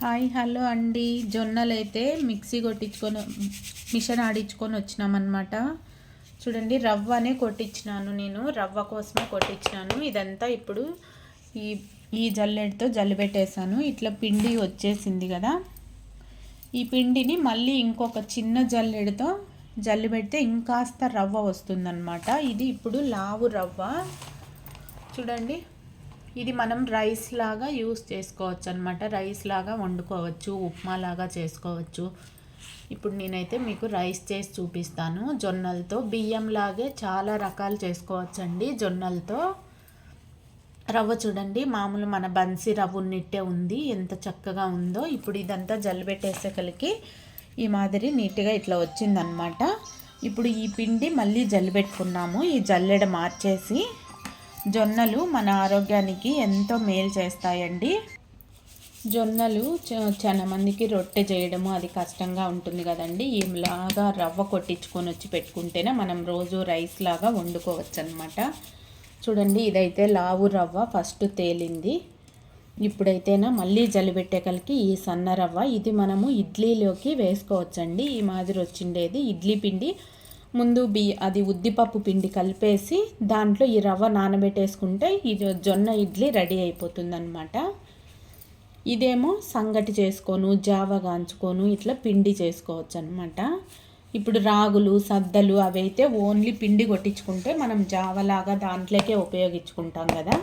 Hi hello అండి. జొన్నలు అయితే మిక్సీ కొట్టించుకొని మిషన్ ఆడించుకొని వచ్చినామన్నమాట. చూడండి, రవ్వనే కొట్టించినాను, నేను రవ్వ కోసమే కొట్టించినాను. ఇదంతా ఇప్పుడు ఈ జల్లెడతో జల్లిపెట్టేసాను. ఇట్లా పిండి వచ్చేసింది కదా. ఈ పిండిని మళ్ళీ ఇంకొక చిన్న జల్లెడతో జల్లిపెడితే ఇంకాస్త రవ్వ వస్తుందన్నమాట. ఇది ఇప్పుడు లావు రవ్వ. చూడండి, ఇది మనం రైస్ లాగా యూస్ చేసుకోవచ్చు అనమాట. రైస్ లాగా వండుకోవచ్చు, ఉప్మా లాగా చేసుకోవచ్చు. ఇప్పుడు నేనైతే మీకు రైస్ చేసి చూపిస్తాను. జొన్నలతో బియ్యం లాగే చాలా రకాలు చేసుకోవచ్చండి. జొన్నలతో రవ్వ చూడండి, మామూలు మన బన్సీ రవ్వ ఉన్నట్టే ఉంది, ఎంత చక్కగా ఉందో. ఇప్పుడు ఇదంతా జల్లిపెట్టేసేకలికి ఈ మాదిరి నీట్గా ఇట్లా వచ్చిందనమాట. ఇప్పుడు ఈ పిండి మళ్ళీ జల్లిపెట్టుకున్నాము. ఈ జల్లెడ మార్చేసి, జొన్నలు మన ఆరోగ్యానికి ఎంతో మేలు చేస్తాయండి. జొన్నలు చాలా మందికి రొట్టె చేయడము అది కష్టంగా ఉంటుంది కదండి. ఇలాగా రవ్వ కొట్టించుకొని వచ్చి పెట్టుకుంటేనే మనం రోజు రైస్ లాగా వండుకోవచ్చు అనమాట. చూడండి, ఇదైతే లావు రవ్వ ఫస్ట్ తేలింది. ఇప్పుడైతేనా మళ్ళీ జలిపెట్టేకలికి ఈ సన్న రవ్వ, ఇది మనము ఇడ్లీలోకి వేసుకోవచ్చండి. ఈ మాదిరి వచ్చిండేది ఇడ్లీ పిండి. ముందు అది ఉద్దిపప్పు పిండి కలిపేసి దాంట్లో ఈ రవ్వ నానబెట్టేసుకుంటే ఈ జొన్న ఇడ్లీ రెడీ అయిపోతుంది అనమాట. ఇదేమో సంగటి చేసుకోను, జావ గాంచుకోను, ఇట్లా పిండి చేసుకోవచ్చు అనమాట. ఇప్పుడు రాగులు, సద్దలు అవైతే ఓన్లీ పిండి కొట్టించుకుంటే మనం జావలాగా దాంట్లోకే ఉపయోగించుకుంటాం కదా.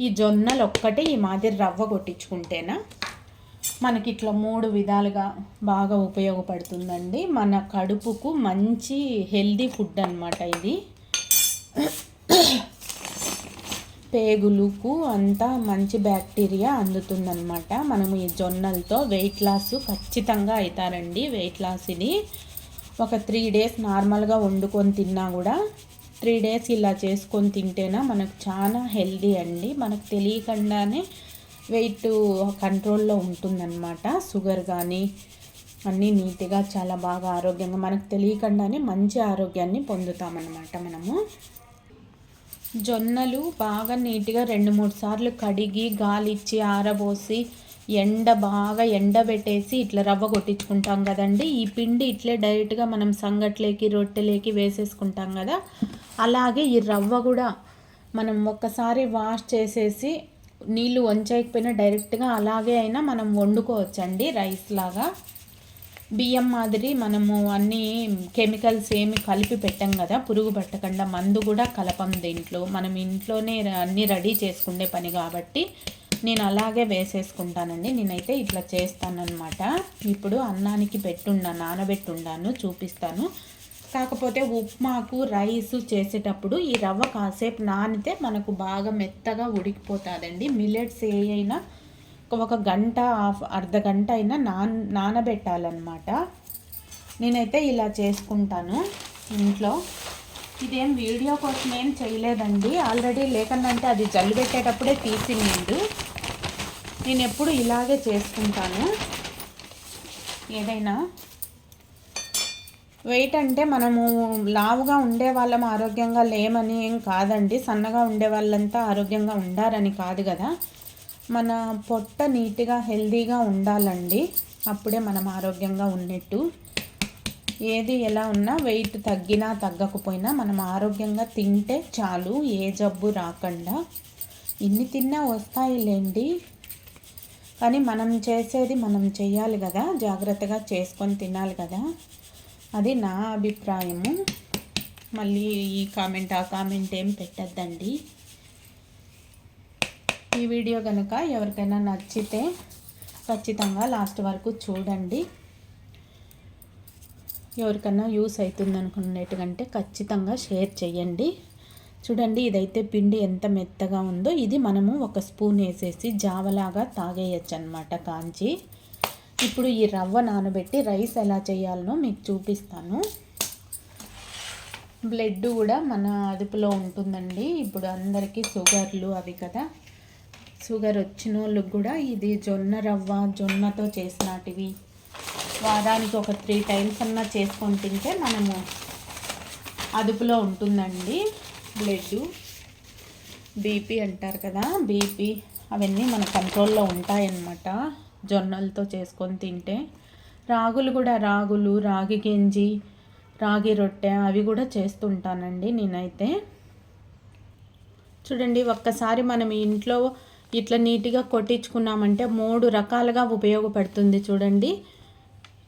ఈ జొన్నలు ఒక్కటే ఈ మాదిరి రవ్వ కొట్టించుకుంటేనా మనకి ఇట్లా 3 విధాలుగా బాగా ఉపయోగపడుతుందండి. మన కడుపుకు మంచి హెల్దీ ఫుడ్ అనమాట ఇది. పేగులకు అంతా మంచి బ్యాక్టీరియా అందుతుందన్నమాట. మనము ఈ జొన్నలతో వెయిట్ లాస్ ఖచ్చితంగా అవుతారండి. వెయిట్ లాస్ ఇది ఒక 3 డేస్ నార్మల్గా వండుకొని తిన్నా కూడా 3 డేస్ ఇలా చేసుకొని తింటేనా మనకు చాలా హెల్దీ అండి. మనకు తెలియకుండానే వెయిట్ కంట్రోల్లో ఉంటుందన్నమాట. షుగర్ కానీ అన్నీ నీట్గా చాలా బాగా ఆరోగ్యంగా మనకు తెలియకుండానే మంచి ఆరోగ్యాన్ని పొందుతామన్నమాట. మనము జొన్నలు బాగా నీట్గా 2-3 సార్లు కడిగి గాలిచ్చి ఆరబోసి బాగా ఎండబెట్టేసి ఇట్లా రవ్వ కొట్టించుకుంటాం కదండి. ఈ పిండి ఇట్లే డైరెక్ట్గా మనం సంగట్లేకి రొట్టెలేకి వేసేసుకుంటాం కదా. అలాగే ఈ రవ్వ కూడా మనం ఒక్కసారి వాష్ చేసేసి నీళ్ళు వంచకపోయినా డైరెక్ట్గా అలాగే అయినా మనం వండుకోవచ్చండి రైస్ లాగా. బియ్యం మాదిరి మనము అన్నీ కెమికల్స్ ఏమి కలిపి పెట్టాం కదా, పురుగు పట్టకుండా. మందు కూడా కలపం దీంట్లో. మనం ఇంట్లోనే అన్నీ రెడీ చేసుకునే పని కాబట్టి నేను అలాగే వేసేసుకుంటానండి. నేనైతే ఇట్లా చేస్తానన్నమాట. ఇప్పుడు అన్నానికి నానబెట్టుండాను, చూపిస్తాను. కాకపోతే ఉప్మాకు రైస్ చేసేటప్పుడు ఈ రవ్వ కాసేపు నానితే మనకు బాగా మెత్తగా ఉడికిపోతుందండి. మిల్లెట్స్ ఏ అయినా ఒక గంట అర్ధ గంట అయినా నానబెట్టాలన్నమాట. నేనైతే ఇలా చేసుకుంటాను ఇంట్లో. ఇదేం వీడియో కోసం ఏం చేయలేదండి. ఆల్రెడీ లేకనంటే అది జల్లి పెట్టేటప్పుడే తీసిండు. నేను ఎప్పుడు ఇలాగే చేసుకుంటాను. ఏదైనా వెయిట్ అంటే మనము లావుగా ఉండే వాళ్ళం ఆరోగ్యంగా లేమని ఏం కాదండి. సన్నగా ఉండే వాళ్ళంతా ఆరోగ్యంగా ఉండారని కాదు కదా. మన పొట్ట నీట్గా హెల్దీగా ఉండాలండి. అప్పుడే మనం ఆరోగ్యంగా ఉన్నట్టు. ఏది ఎలా ఉన్నా వెయిట్ తగ్గినా తగ్గకపోయినా మనం ఆరోగ్యంగా తింటే చాలు, ఏ జబ్బు రాకుండా. ఇన్ని తిన్నా వస్తాయిలేండి, కానీ మనం చేసేది మనం చెయ్యాలి కదా, జాగ్రత్తగా చేసుకొని తినాలి కదా. అది నా అభిప్రాయము. మళ్ళీ ఈ కామెంట్ ఆ కామెంట్ ఏం పెట్టద్దండి. ఈ వీడియో కనుక ఎవరికైనా నచ్చితే ఖచ్చితంగా లాస్ట్ వరకు చూడండి. ఎవరికైనా యూస్ అవుతుంది అనుకునేట్టుకంటే ఖచ్చితంగా షేర్ చేయండి. చూడండి, ఇదైతే పిండి ఎంత మెత్తగా ఉందో. ఇది మనము ఒక స్పూన్ వేసేసి జావలాగా తాగేయచ్చు అనమాట కాంచి. ఇప్పుడు ఈ రవ్వ నానబెట్టి రైస్ ఎలా చేయాలనో మీకు చూపిస్తాను. బ్లడ్ కూడా మన అదుపులో ఉంటుందండి. ఇప్పుడు అందరికీ షుగర్లు అవి కదా, షుగర్ వచ్చిన వాళ్ళకి కూడా ఇది జొన్న రవ్వ, జొన్నతో చేసినటివి వారానికి ఒక 3 టైమ్స్ అన్నా చేసుకొని తింటే మనము అదుపులో ఉంటుందండి. బ్లడ్, బీపీ అంటారు కదా, బీపీ అవన్నీ మన కంట్రోల్లో ఉంటాయన్నమాట. జొన్నలతో చేసుకొని తింటే. రాగులు కూడా, రాగులు, రాగి గంజి, రాగి రొట్టె అవి కూడా చేస్తుంటానండి నేనైతే. చూడండి, ఒక్కసారి మనం ఇంట్లో ఇట్లా నీట్గా కొట్టించుకున్నామంటే 3 రకాలుగా ఉపయోగపడుతుంది. చూడండి,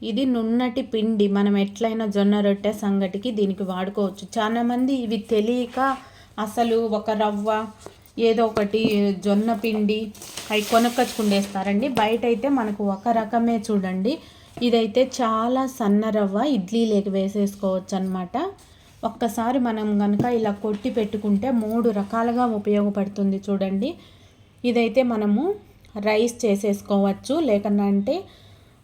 ఇది నున్నటి పిండి, మనం ఎట్లయినా జొన్న రొట్టె సంగటికి దీనికి వాడుకోవచ్చు. చాలామంది ఇవి తెలియక అసలు ఒక రవ్వ ఏదో ఒకటి జొన్న పిండి అవి కొనుక్కొచ్చుకుండేస్తారండి. బయట అయితే మనకు ఒక రకమే. చూడండి, ఇదైతే చాలా సన్న రవ్వ, ఇడ్లీలోకి వేసేసుకోవచ్చు అనమాట. ఒక్కసారి మనం కనుక ఇలా కొట్టి పెట్టుకుంటే 3 రకాలుగా ఉపయోగపడుతుంది. చూడండి, ఇదైతే మనము రైస్ చేసేసుకోవచ్చు, లేకనంటే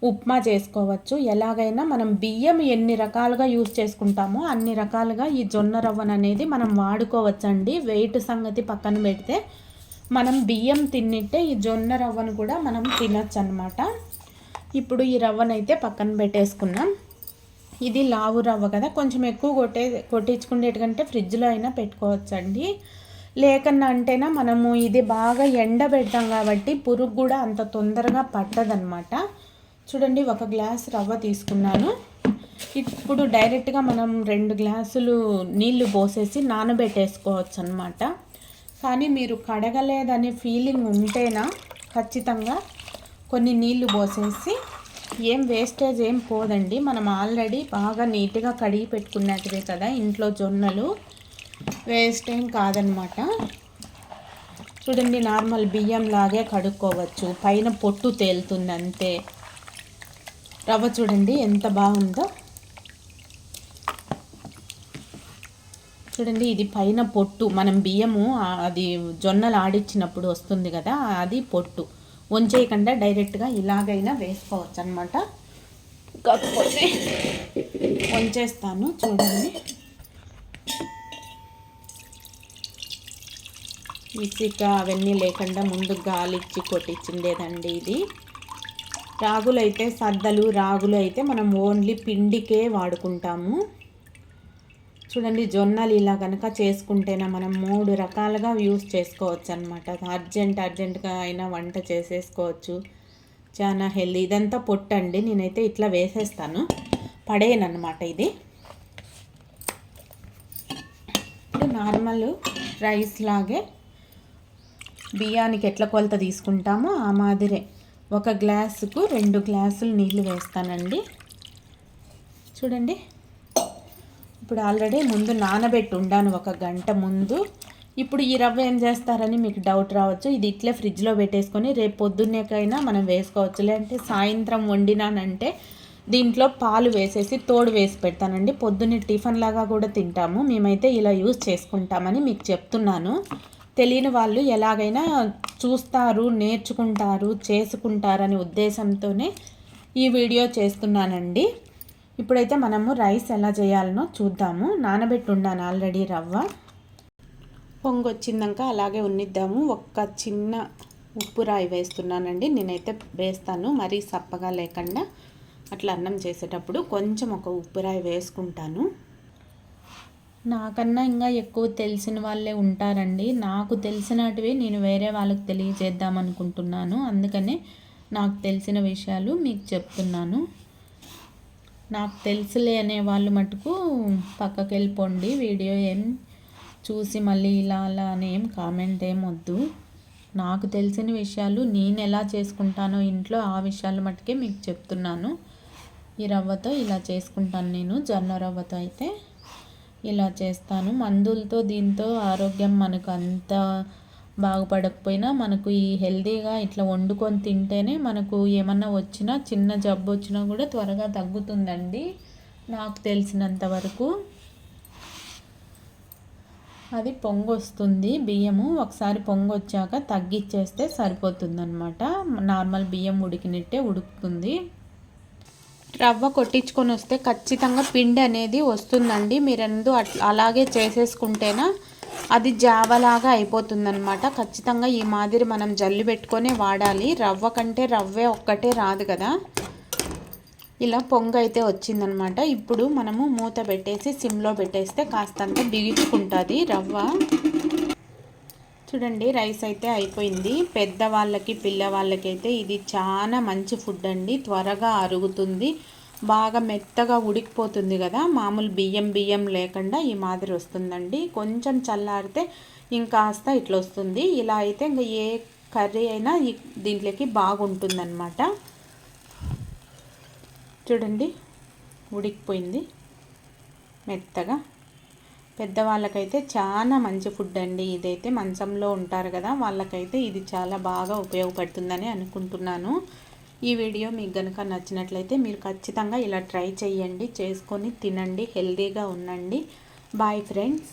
ఉప్మా చేసుకోవచ్చు. ఎలాగైనా మనం బియ్యం ఎన్ని రకాలుగా యూజ్ చేసుకుంటామో అన్ని రకాలుగా ఈ జొన్న రవ్వను అనేది మనం వాడుకోవచ్చండి. వెయిట్ సంగతి పక్కన పెడితే మనం బియ్యం తిన్నిట్టే ఈ జొన్న రవ్వను కూడా మనం తినచ్చు అనమాట. ఇప్పుడు ఈ రవ్వనైతే పక్కన పెట్టేసుకున్నాం. ఇది లావు రవ్వ కదా, కొంచెం ఎక్కువ కొట్టించుకునేటికంటే ఫ్రిడ్జ్లో అయినా పెట్టుకోవచ్చండి. లేకన్నా అంటేనా మనము ఇది బాగా ఎండబెడతాం కాబట్టి పురుగు కూడా అంత తొందరగా పట్టదనమాట. చూడండి, 1 గ్లాస్ రవ్వ తీసుకున్నాను. ఇప్పుడు డైరెక్ట్గా మనం 2 గ్లాసులు నీళ్లు పోసేసి నానబెట్టేసుకోవచ్చు అనమాట. కానీ మీరు కడగలేదనే ఫీలింగ్ ఉంటేనా ఖచ్చితంగా కొన్ని నీళ్లు పోసేసి, ఏం వేస్టేజ్ ఏం పోదండి. మనం ఆల్రెడీ బాగా నీట్గా కడిగి పెట్టుకున్నట్టువే కదా ఇంట్లో జొన్నలు, వేస్ట్ ఏం కాదనమాట. చూడండి, నార్మల్ బియ్యం లాగే కడుక్కోవచ్చు, పైన పొట్టు తేలుతుంది అంతే. రవ్వ చూడండి ఎంత బాగుందో. చూడండి, ఇది పైన పొట్టు, మనం బియ్యము అది జొన్నలు ఆడిచ్చినప్పుడు వస్తుంది కదా, అది పొట్టు. వంచేయకుండా డైరెక్ట్గా ఇలాగైనా వేసుకోవచ్చు అనమాట. కాకపోతే వంచేస్తాను. చూడండి, ఇసుక అవన్నీ లేకుండా ముందు గాలిచ్చి కొట్టించిండేదండి ఇది. రాగులు అయితే, సద్దలు రాగులు అయితే మనం ఓన్లీ పిండికే వాడుకుంటాము. చూడండి, జొన్నలు ఇలా కనుక చేసుకుంటేనే మనం 3 రకాలుగా యూస్ చేసుకోవచ్చు అనమాట. అర్జెంటుగా అయినా వంట చేసేసుకోవచ్చు, చాలా హెల్దీ. ఇదంతా పొట్టండి, నేనైతే ఇట్లా వేసేస్తాను, పడేయనమాట. ఇది నార్మల్ రైస్ లాగే బియ్యానికి ఎట్లా కొలత తీసుకుంటామో ఆ మాదిరే 1 గ్లాసుకు 2 గ్లాసులు నీళ్ళు వేస్తానండి. చూడండి, ఇప్పుడు ఆల్రెడీ ముందు నానబెట్టి ఉండాను 1 గంట ముందు. ఇప్పుడు ఈ రవ్వ ఏం చేస్తారని మీకు డౌట్ రావచ్చు. ఇది ఇట్లే ఫ్రిడ్జ్లో పెట్టేసుకొని రేపు పొద్దున్నేకైనా మనం వేసుకోవచ్చు. లేదంటే సాయంత్రం వండినానంటే దీంట్లో పాలు వేసేసి తోడు వేసి పెడతానండి. పొద్దున్నే టిఫిన్ లాగా కూడా తింటాము. మేమైతే ఇలా యూజ్ చేసుకుంటామని మీకు చెప్తున్నాను. తెలియని వాళ్ళు ఎలాగైనా చూస్తారు, నేర్చుకుంటారు, చేసుకుంటారనే ఉద్దేశంతోనే ఈ వీడియో చేస్తున్నానండి. ఇప్పుడైతే మనము రైస్ ఎలా చేయాలనో చూద్దాము. నానబెట్టి ఉండాను ఆల్రెడీ రవ్వ. పొంగొచ్చిందాక అలాగే ఉన్నిద్దాము. 1 చిన్న ఉప్పు రాయి వేస్తున్నానండి. నేనైతే వేస్తాను మరీ సప్పగా లేకుండా. అట్లా అన్నం చేసేటప్పుడు కొంచెం 1 ఉప్పు రాయి వేసుకుంటాను. నాకన్నా ఇంకా ఎక్కువ తెలిసిన వాళ్ళే ఉంటారండి. నాకు తెలిసినటివి నేను వేరే వాళ్ళకి తెలియజేద్దాం అనుకుంటున్నాను. అందుకనే నాకు తెలిసిన విషయాలు మీకు చెప్తున్నాను. నాకు తెలుసులే అనే వాళ్ళు మటుకు పక్కకి వెళ్ళిపోండి. వీడియో ఏం చూసి మళ్ళీ ఇలా అలా అని ఏం కామెంట్ ఏం వద్దు. నాకు తెలిసిన విషయాలు నేను ఎలా చేసుకుంటానో ఇంట్లో ఆ విషయాలు మటుకే మీకు చెప్తున్నాను. ఈ రవ్వతో ఇలా చేసుకుంటాను నేను. జొన్న రవ్వతో అయితే ఇలా చేస్తాను. మందులతో దీంతో ఆరోగ్యం మనకు అంత బాగుపడకపోయినా మనకు ఈ హెల్తీగా ఇట్లా వండుకొని తింటేనే మనకు ఏమన్నా వచ్చినా, చిన్న జబ్బు వచ్చినా కూడా త్వరగా తగ్గుతుందండి నాకు తెలిసినంత వరకు. అది పొంగొస్తుంది బియ్యము. ఒకసారి పొంగొచ్చాక తగ్గిచ్చేస్తే సరిపోతుందన్నమాట. నార్మల్ బియ్యం ఉడికినట్టే ఉడుకుతుంది. రవ్వ కొట్టించుకొని వస్తే ఖచ్చితంగా పిండి అనేది వస్తుందండి. మీరెందు అలాగే చేసేసుకుంటేనా అది జావలాగా అయిపోతుందన్నమాట. ఖచ్చితంగా ఈ మాదిరి మనం జల్లి పెట్టుకొని వాడాలి. రవ్వ కంటే రవ్వే ఒక్కటే రాదు కదా. ఇలా పొంగ అయితే వచ్చిందనమాట. ఇప్పుడు మనము మూత పెట్టేసి సిమ్లో పెట్టేస్తే కాస్తంత బిగించుకుంటుంది రవ్వ. చూడండి రైస్ అయితే అయిపోయింది. పెద్దవాళ్ళకి పిల్లవాళ్ళకి అయితే ఇది చాలా మంచి ఫుడ్ అండి. త్వరగా అరుగుతుంది, బాగా మెత్తగా ఉడికిపోతుంది కదా, మామూలు బియ్యం లేకుండా ఈ మాదిరి వస్తుందండి. కొంచెం చల్లారితే ఇంకాస్త ఇట్లా వస్తుంది. ఇలా అయితే ఇంకా ఏ కర్రీ అయినా దీంట్లోకి బాగుంటుందన్నమాట. చూడండి ఉడికిపోయింది మెత్తగా. పెద్దవాళ్ళకైతే చాలా మంచి ఫుడ్ అండి ఇదైతే. మంచంలో ఉంటారు కదా, వాళ్ళకైతే ఇది చాలా బాగా ఉపయోగపడుతుందని అనుకుంటున్నాను. ఈ వీడియో మీకు కనుక నచ్చినట్లయితే మీరు ఖచ్చితంగా ఇలా ట్రై చేయండి, చేసుకొని తినండి, హెల్తీగా ఉండండి. Bye friends.